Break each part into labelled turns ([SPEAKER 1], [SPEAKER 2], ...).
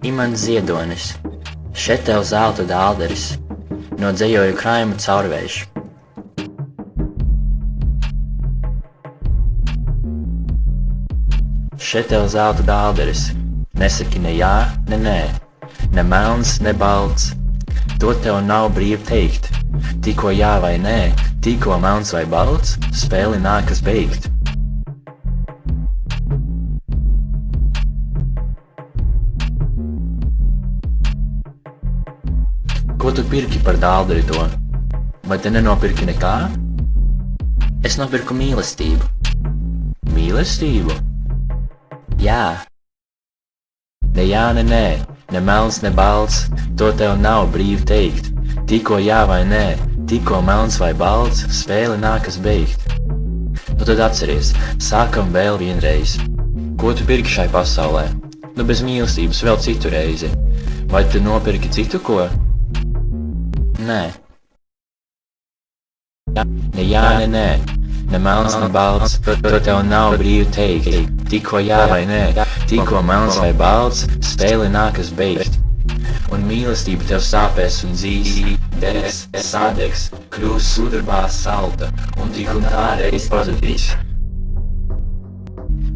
[SPEAKER 1] Imants Ziedonis, še tev zelta dālderis, no dzejoju krājuma caurvējš. Še tev zelta dālderis, nesaki ne jā, ne nē, ne melns, ne balts, to tev nav brīvi teikt, tikko jā vai nē, tikko melns vai balts, spēli nākas beigt. Ko tu pirki par dālderi to? Vai te nenopirki nekā? Es nopirku mīlestību. Mīlestību? Jā. Ne jā, ne nē, ne melns, ne balts, to tev nav brīvi teikt. Tikko jā vai nē, tikko melns vai balts, spēli nākas beigt. Nu tad atceries, sākam vēl vienreiz. Ko tu pirki šai pasaulē? Nu bez mīlestības vēl citu reizi. Vai tu nopirki citu ko? Nē. Ne jā, ne nē, ne melns, ne balts, to tev nav brīvi teikt. Tikko jā vai nē, tikko melns vai balts, spēli nākas beigt. Un mīlestība tev sāpēs un dzīs, degs, sadegs, kļūs sudrabā salta, un tik un tā reiz pazudīs.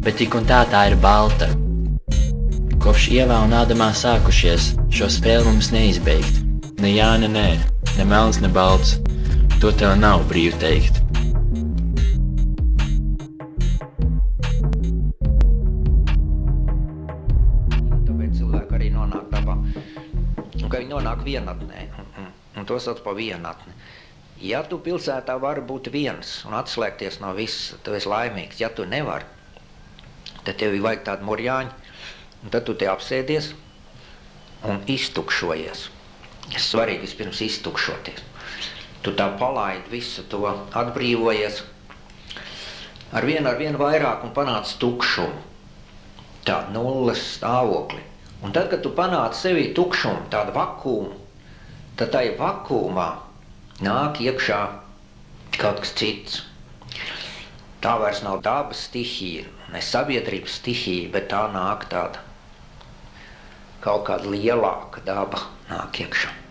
[SPEAKER 1] Bet tik un tā ir balta. Kopš Ievā un Ādamā sākušies, šo spēli mums neizbeigt. Ne jā, ne nē, ne melns, ne balts, to tev nav brīvi teikt.
[SPEAKER 2] Tāpēc cilvēki arī nonāk dabā, un ka viņi nonāk vienatnē, un to sauc par vienatni. Ja tu pilsētā vari būt viens un atslēgties no viss, tu esi laimīgs. Ja tu nevari, tad tev ir vajag tādu morjāņu, un tad tu te apsēdies un iztukšojies. Svarīgi vispirms iztukšoties. Tu tā palaidi visu to, atbrīvojies ar vien vairāk un panāc tukšumu, tādu nulles stāvokli. Un tad, kad tu panāc sevī tukšumu, tādu vakuumu, tad tai vakuumā nāk iekšā kaut kas cits. Tā vairs nav dabas stihija, ne sabiedrības stihija, bet tā nāk tāda kaut kāda lielāka daba nāk iekšā.